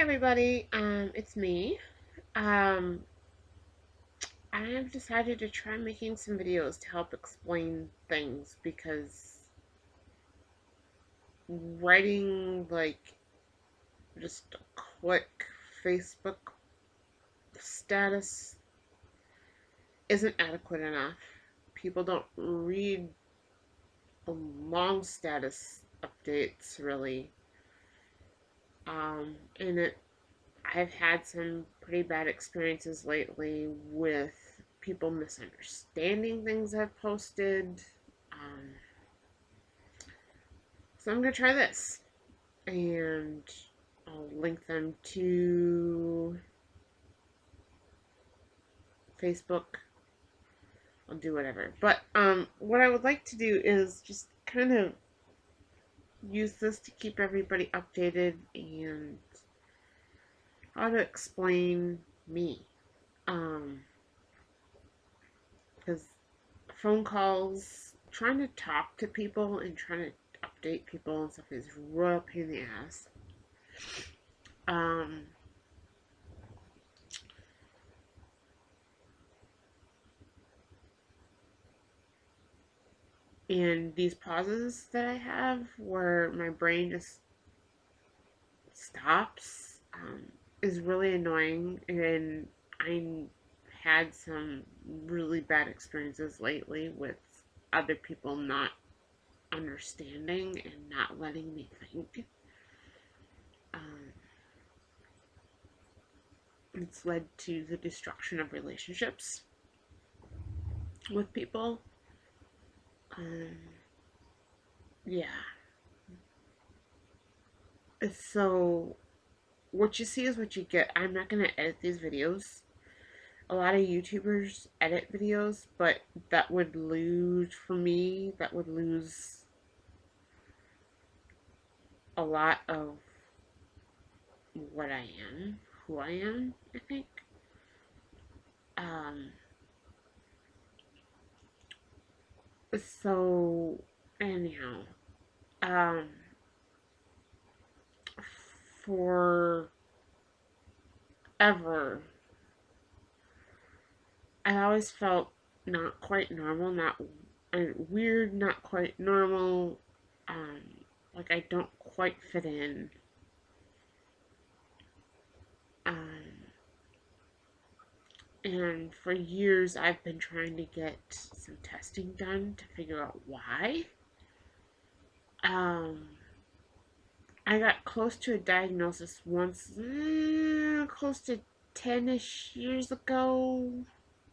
Everybody, it's me. Um, I have decided to try making some videos to help explain things because writing like just a quick Facebook status isn't adequate enough. People don't read long status updates really. And I've had some pretty bad experiences lately with people misunderstanding things I've posted. Um, so I'm going to try this. And I'll link them to Facebook. I'll do whatever. But what I would like to do is just kind of use this to keep everybody updated and how to explain me. Um, because phone calls, trying to talk to people and trying to update people and stuff is real pain in the ass. Um, and these pauses that I have where my brain just stops is really annoying. And I had some really bad experiences lately with other people not understanding and not letting me think. Um, it's led to the destruction of relationships with people. Um, yeah. So what you see is what you get. I'm not gonna edit these videos. A lot of YouTubers edit videos, but that would lose for me. That would lose a lot of what I am, who I am. I think. Um. So anyhow, um, forever I always felt not quite normal, not weird, not quite normal. Like I don't quite fit in. Um, and for years, I've been trying to get some testing done to figure out why. Um, I got close to a diagnosis once, close to 10-ish years ago,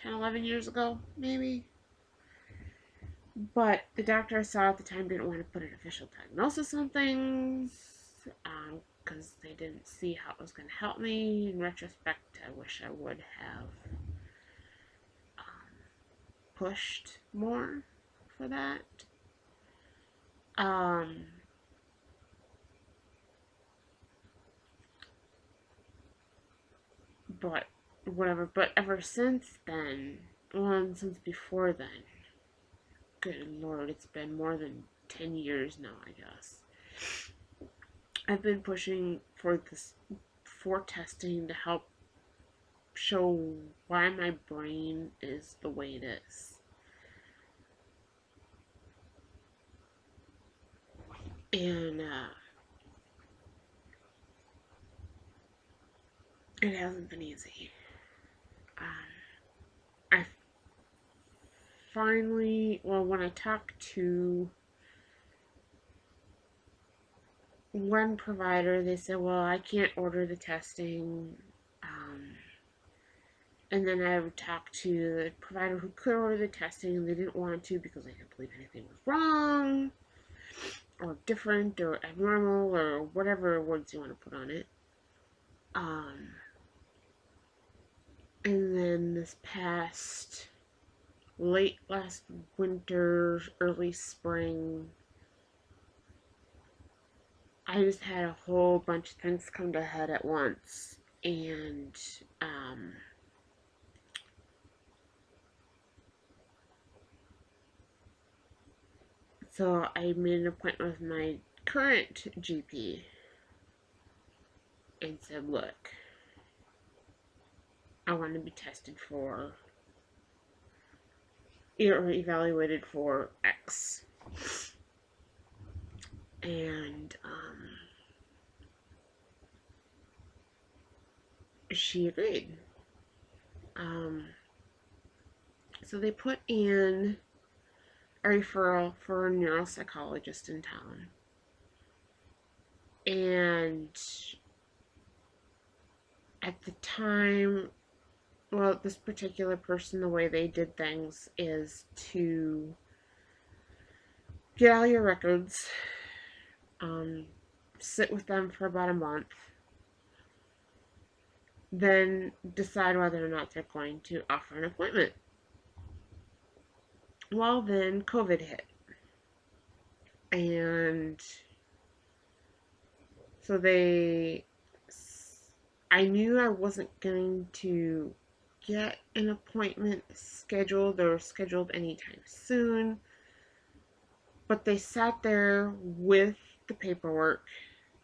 10, 11 years ago, maybe. But the doctor I saw at the time didn't want to put an official diagnosis on things because they didn't see how it was going to help me. In retrospect, I wish I would have um, pushed more for that. Um, but whatever. But ever since then, well, and since before then, good lord, it's been more than 10 years now, I guess. I've been pushing for this, for testing to help show why my brain is the way it is. And it hasn't been easy. I finally, well, when I talked to one provider, they said, well, I can't order the testing. Um, and then I would talk to the provider who could order the testing, and they didn't want to because they didn't believe anything was wrong, or different, or abnormal, or whatever words you want to put on it. Um, and then this past late last winter, early spring, I just had a whole bunch of things come to head at once. And so I made an appointment with my current GP. and said, look, I want to be tested for or evaluated for X. And she agreed. So they put in a referral for a neuropsychologist in town. And at the time, well, this particular person, the way they did things is to get all your records, sit with them for about a month, then decide whether or not they're going to offer an appointment. Well, then COVID hit. And so I knew I wasn't going to get an appointment scheduled or scheduled anytime soon. But they sat there with the paperwork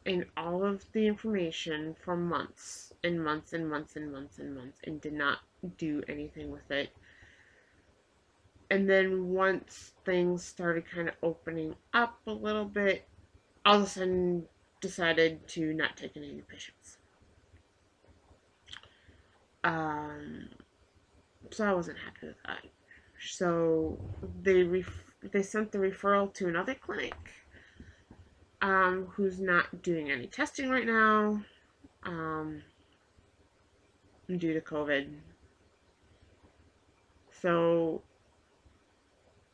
and all of the information for months and months and months and months and months and did not do anything with it. And then once things started kind of opening up a little bit, all of a sudden decided to not take any new patients. So I wasn't happy with that. So they sent the referral to another clinic, who's not doing any testing right now, due to COVID. So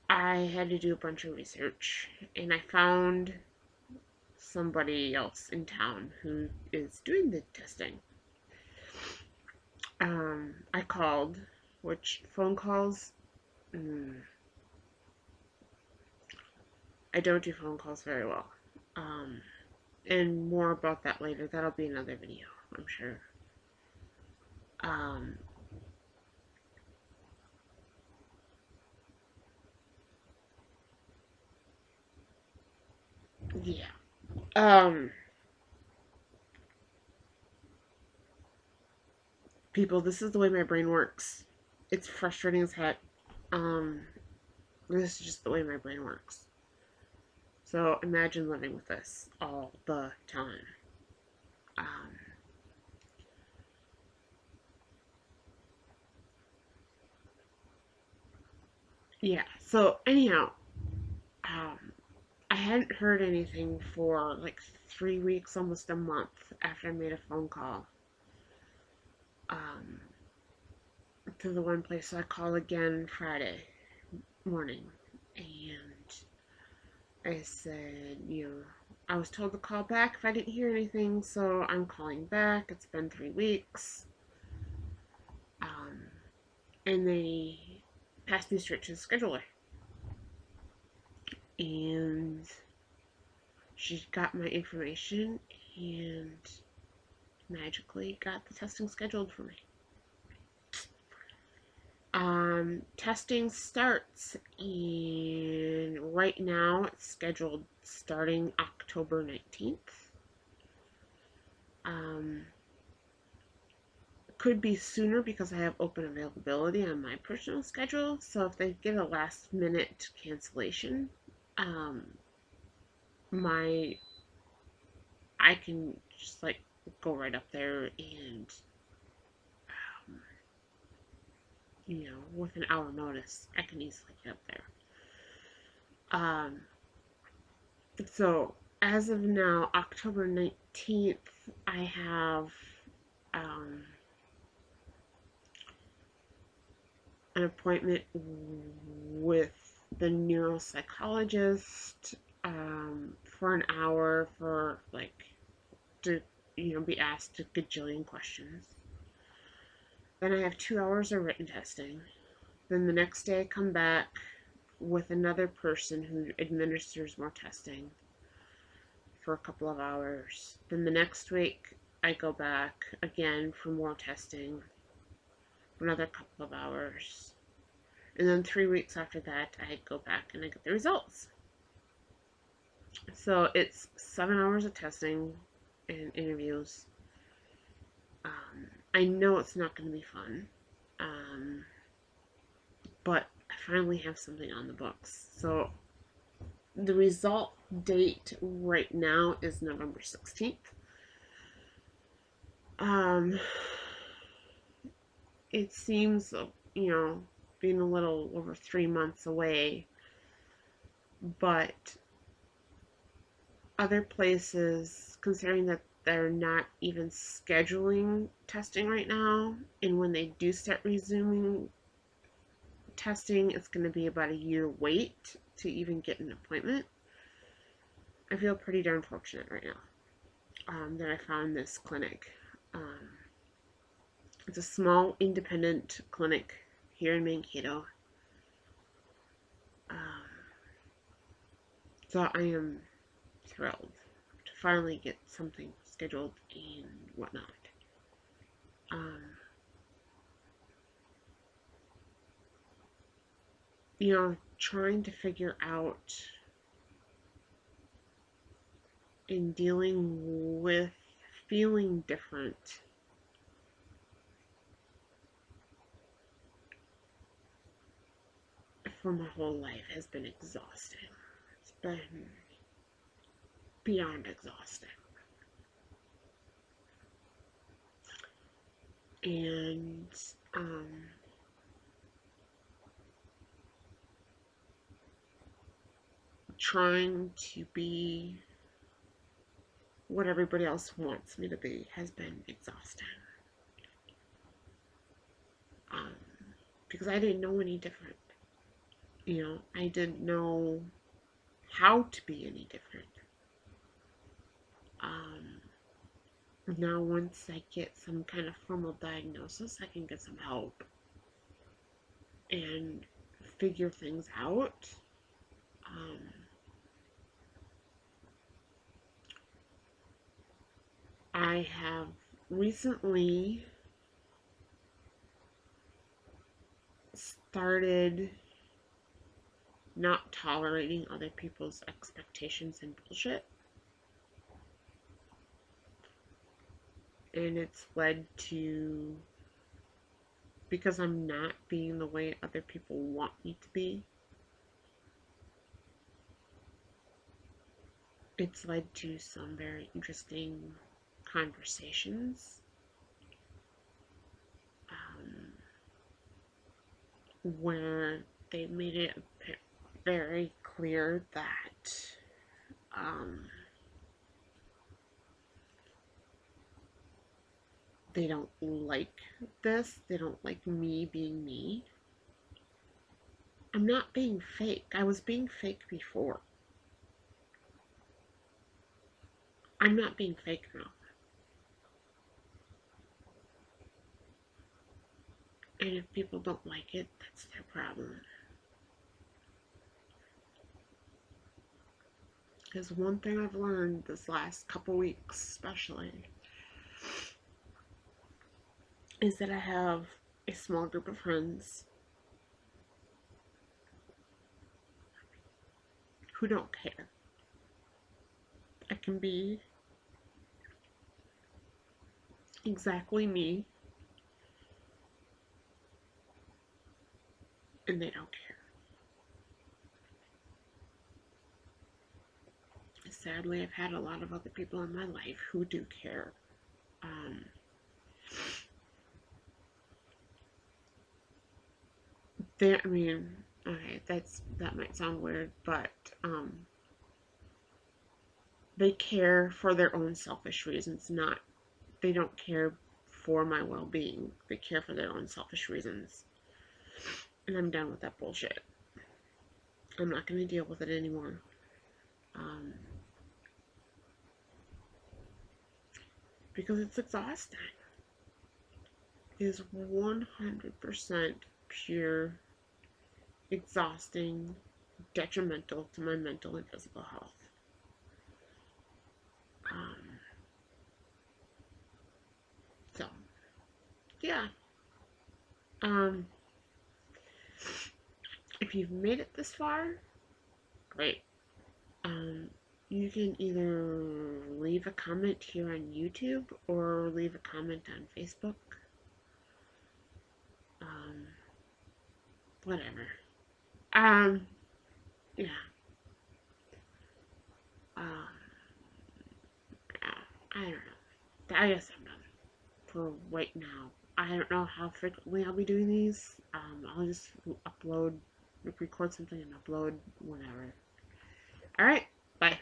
I had to do a bunch of research, and I found somebody else in town who is doing the testing. I called, which phone calls, I don't do phone calls very well. And more about that later. That'll be another video, I'm sure. Yeah. People, this is the way my brain works. It's frustrating as heck. This is just the way my brain works. So imagine living with this all the time. Yeah, so anyhow, I hadn't heard anything for like 3 weeks, almost a month after I made a phone call to the one place. So I called again Friday morning, and I said, I was told to call back if I didn't hear anything, so I'm calling back. It's been 3 weeks. And they passed me straight to the scheduler. And she got my information and magically got the testing scheduled for me. Testing starts, and right now it's scheduled starting October 19th. Could be sooner because I have open availability on my personal schedule. So if they get a last minute cancellation, I can just like go right up there and with an hour notice, I can easily get up there. So as of now, October 19th, I have an appointment with the neuropsychologist for an hour to be asked a gajillion questions. Then I have 2 hours of written testing. Then the next day I come back with another person who administers more testing for a couple of hours. Then the next week I go back again for more testing for another couple of hours. And then 3 weeks after that I go back and I get the results. So it's 7 hours of testing and interviews, I know it's not going to be fun, but I finally have something on the books. So the result date right now is November 16th. It seems, being a little over 3 months away, but other places, considering that they're not even scheduling testing right now, and when they do start resuming testing, it's going to be about a year wait to even get an appointment. I feel pretty darn fortunate right now that I found this clinic. It's a small independent clinic here in Mankato. So I am thrilled to finally get something scheduled and whatnot. Trying to figure out and dealing with feeling different for my whole life has been exhausting. It's been beyond exhausting. And trying to be what everybody else wants me to be has been exhausting. Because I didn't know any different. I didn't know how to be any different. Now, once I get some kind of formal diagnosis, I can get some help and figure things out. I have recently started not tolerating other people's expectations and bullshit. And it's led to, because I'm not being the way other people want me to be, it's led to some very interesting conversations where they made it very clear that they don't like this. They don't like me being me. I'm not being fake. I was being fake before. I'm not being fake now. And if people don't like it, that's their problem. Because one thing I've learned this last couple weeks, especially, is that I have a small group of friends who don't care. I can be exactly me, and they don't care. Sadly, I've had a lot of other people in my life who do care. Okay, that might sound weird, but they care for their own selfish reasons. They don't care for my well-being. They care for their own selfish reasons. And I'm done with that bullshit. I'm not going to deal with it anymore. Because it's exhausting. It is 100% pure, exhausting, detrimental to my mental and physical health. So, yeah. If you've made it this far, great. you can either leave a comment here on YouTube or leave a comment on Facebook. Whatever. Yeah. Um, I don't know. I guess I'm done for right now. I don't know how frequently I'll be doing these. I'll just upload, record something and upload whenever. Alright, bye.